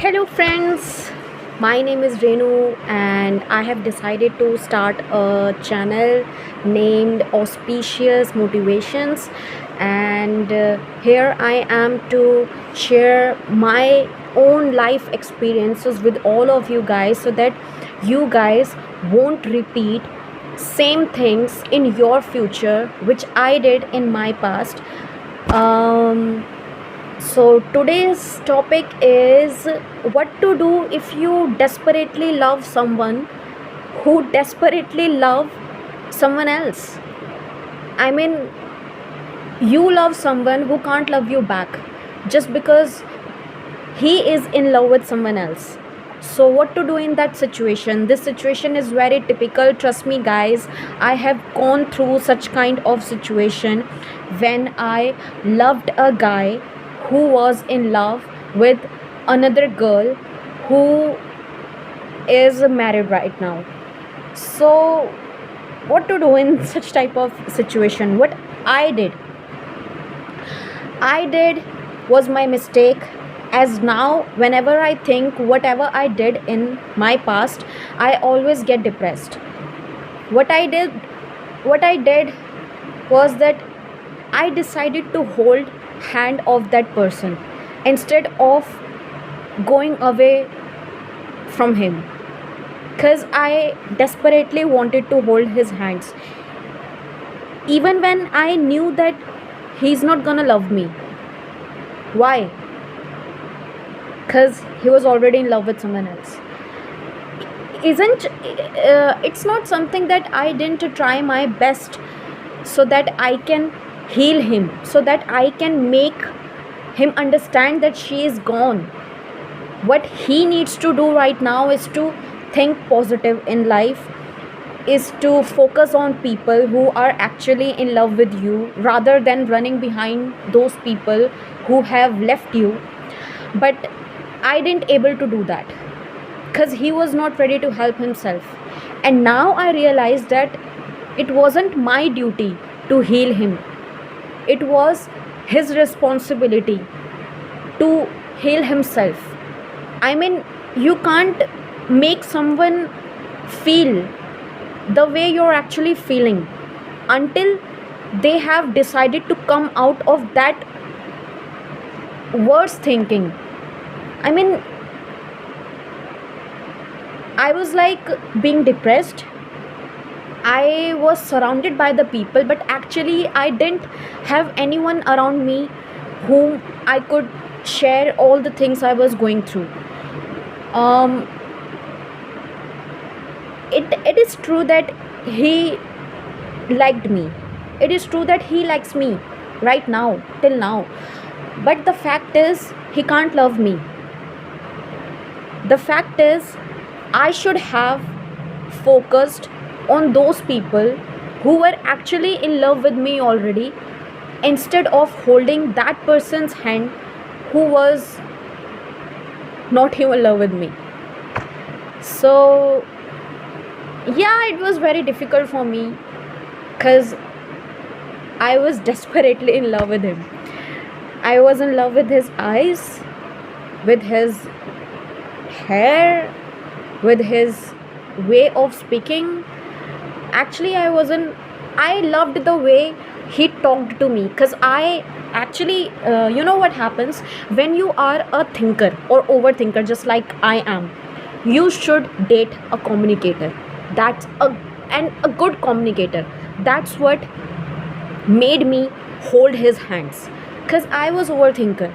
Hello, friends. My name is Renu, and I have decided to start a channel named Auspicious Motivations. And here I am to share my own life experiences with all of you guys so that you guys won't repeat same things in your future which I did in my past. Um, so today's topic is what to do if you desperately love someone who desperately love someone else. I mean, you love someone who can't love you back just because he is in love with someone else. So what to do in that situation? This situation is very typical, trust me guys. I have gone through such kind of situation when I loved a guy who was in love with another girl who is married right now. So what to do in such type of situation? What I did was my mistake. As now, whenever I think whatever I did in my past, I always get depressed. What I did, what I did was that I decided to hold hand of that person instead of going away from him, because I desperately wanted to hold his hands even when I knew that he's not gonna love me. Why? Because he was already in love with someone else. Isn't It's not something that I didn't try my best so that I can heal him, so that I can make him understand that she is gone. What he needs to do right now is to think positive in life, is to focus on people who are actually in love with you rather than running behind those people who have left you. But I didn't able to do that because he was not ready to help himself. And now I realize that it wasn't my duty to heal him, it was his responsibility to heal himself. I mean, you can't make someone feel the way you're actually feeling until they have decided to come out of that worse thinking. I mean, I was like being depressed. I was surrounded by the people, but actually, I didn't have anyone around me whom I could share all the things I was going through. Um, it is true that he liked me. It is true that he likes me right now, till now. But the fact is, he can't love me. The fact is, I should have focused on those people who were actually in love with me already instead of holding that person's hand who was not even in love with me. So, yeah, it was very difficult for me because I was desperately in love with him. I was in love with his eyes, with his hair, with his way of speaking. Actually, I loved the way he talked to me, because I actually, you know what happens when you are a thinker or overthinker, just like I am. You should date a communicator. That's a good communicator. That's what made me hold his hands, because I was overthinker.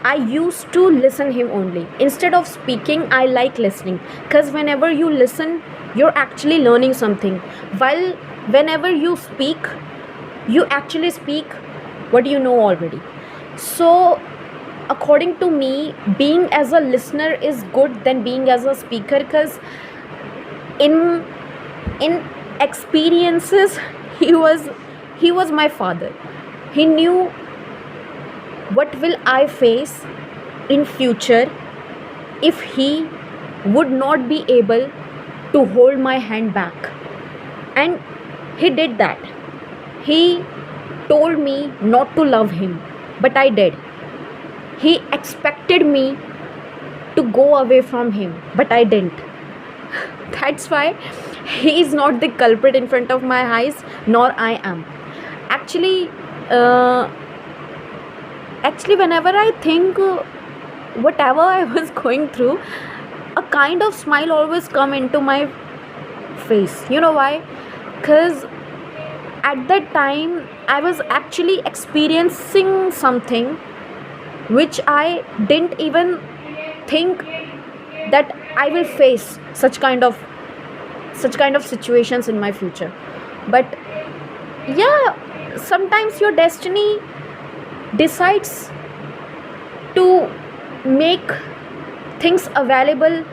I used to listen him only instead of speaking. I like listening, because whenever you listen, you're actually learning something, while whenever you speak, you actually speak what you know already. So according to me, being as a listener is good than being as a speaker, because in in experiences, he was he was my father. He knew what will I face in future if he would not be able to hold my hand back. And he did that. He told me not to love him, but I did. He expected me to go away from him, but I didn't. That's why he is not the culprit in front of my eyes, nor I am. Actually, uh, whenever I think whatever I was going through, a kind of smile always come into my face. You know why? Because at that time I was actually experiencing something which I didn't even think that I will face such kind of situations in my future. But yeah, sometimes your destiny decides to make things available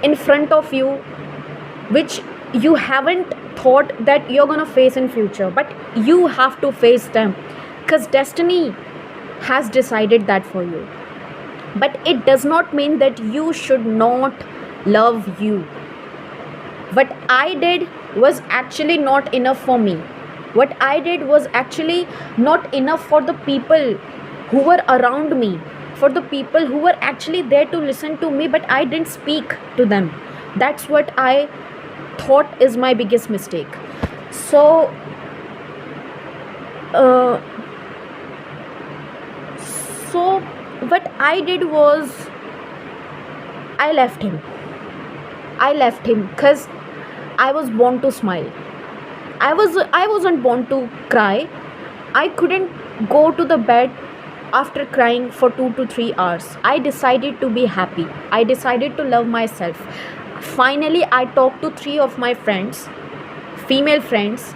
in front of you which you haven't thought that you're going to face in future, but you have to face them because destiny has decided that for you. But it does not mean that you should not love you. What I did was actually not enough for me. What I did was actually not enough for the people who were around me, for the people who were actually there to listen to me, but I didn't speak to them. That's what I thought is my biggest mistake. So uh, so what I did was I left him. Because I was born to smile. I wasn't born to cry. I couldn't go to the bed after crying for 2 to 3 hours. I decided to be happy. I decided to love myself. Finally, I talked to 3 of my friends, female friends,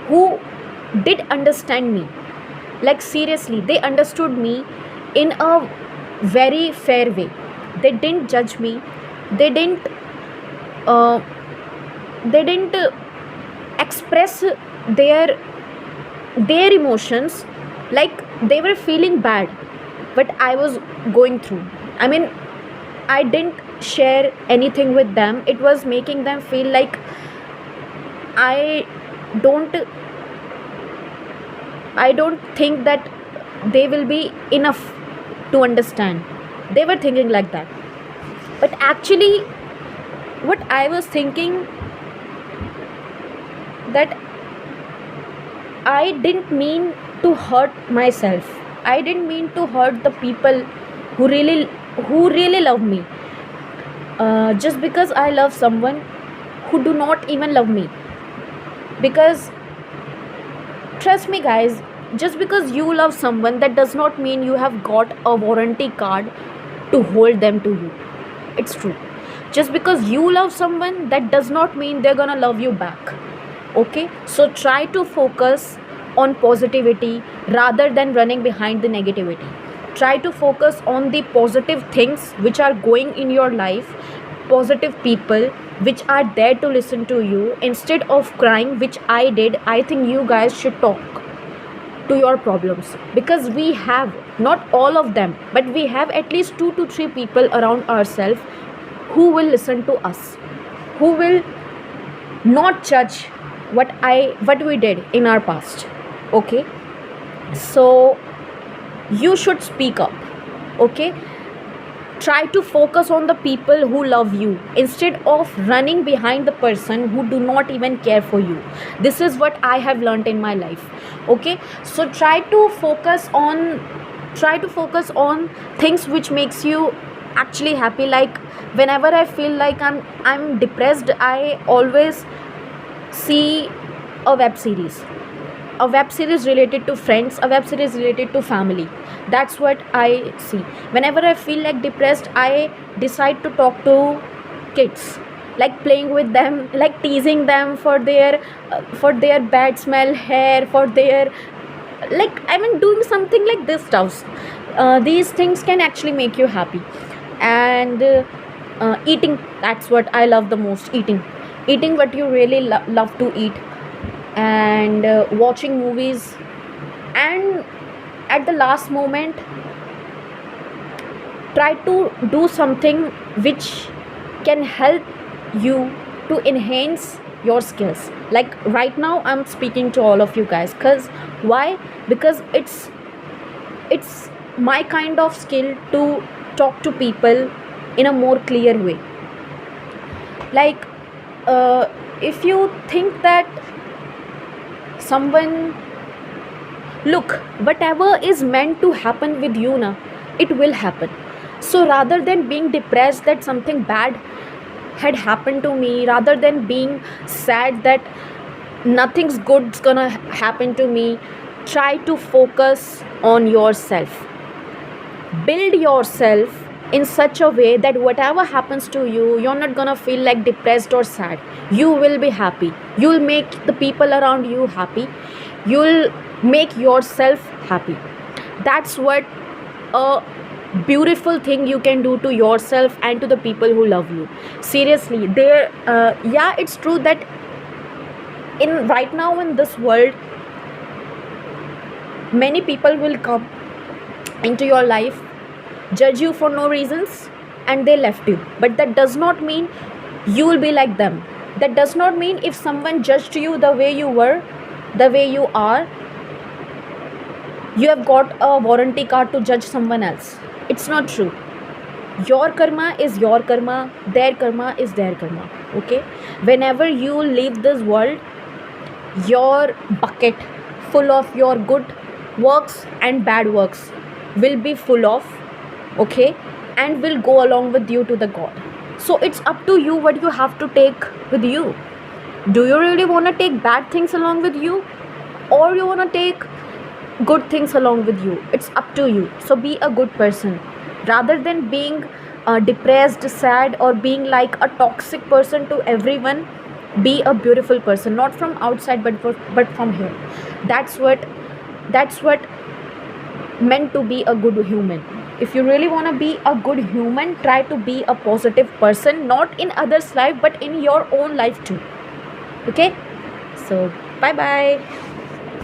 who did understand me. Like seriously, they understood me in a very fair way. They didn't judge me. They didn't uh, they didn't express their emotions like they were feeling bad what I was going through. I mean, I didn't share anything with them. It was making them feel like I don't I don't think that they will be enough to understand. They were thinking like that. But actually what I was thinking, that I didn't mean to hurt myself. I didn't mean to hurt the people who really love me. Just because I love someone who do not even love me. Because trust me guys, just because you love someone, that does not mean you have got a warranty card to hold them to you. It's true. Just because you love someone, that does not mean they're gonna love you back. Okay, so try to focus on positivity rather than running behind the negativity. Try to focus on the positive things which are going in your life, positive people which are there to listen to you, instead of crying, which I did. I think you guys should talk to your problems, because we have, not all of them, but we have at least 2 to 3 people around ourselves who will listen to us, who will not judge what we did in our past. Okay, so you should speak up. Okay, try to focus on the people who love you instead of running behind the person who do not even care for you. This is what I have learned in my life. Okay, so try to focus on things which makes you actually happy. Like whenever I feel like I'm depressed, I always see a web series related to friends, a web series related to family. That's what I see. Whenever I feel like depressed, I decide to talk to kids, like playing with them, like teasing them for their bad smell hair, for their, like, I mean, doing something like this stuff. These things can actually make you happy. And eating, that's what I love the most. Eating what you really love to eat, and watching movies, and at the last moment try to do something which can help you to enhance your skills. Like right now I'm speaking to all of you guys, because why? Because it's my kind of skill to talk to people in a more clear way. Like, if you think that someone, look, whatever is meant to happen with you na, it will happen. So rather than being depressed that something bad had happened to me, rather than being sad that nothing's good's gonna happen to me, try to focus on yourself. Build yourself in such a way that whatever happens to you, you're not gonna feel like depressed or sad. You will be happy. You'll make the people around you happy. You'll make yourself happy. That's what a beautiful thing you can do to yourself and to the people who love you. Seriously, there, yeah, it's true that in right now in this world, many people will come into your life, judge you for no reasons, and they left you. But that does not mean you will be like them. That does not mean if someone judged you the way you were, the way you are, you have got a warranty card to judge someone else. It's not true. Your karma is your karma, their karma is their karma. Okay? Whenever you leave this world, your bucket full of your good works and bad works will be full of, okay, and will go along with you to the god. So it's up to you what you have to take with you. Do you really want to take bad things along with you, or you want to take good things along with you? It's up to you. So be a good person rather than being depressed, sad, or being like a toxic person to everyone. Be a beautiful person, not from outside but from here. That's what meant to be a good human. If you really want to be a good human, try to be a positive person, not in others life but in your own life too. Okay, so bye bye.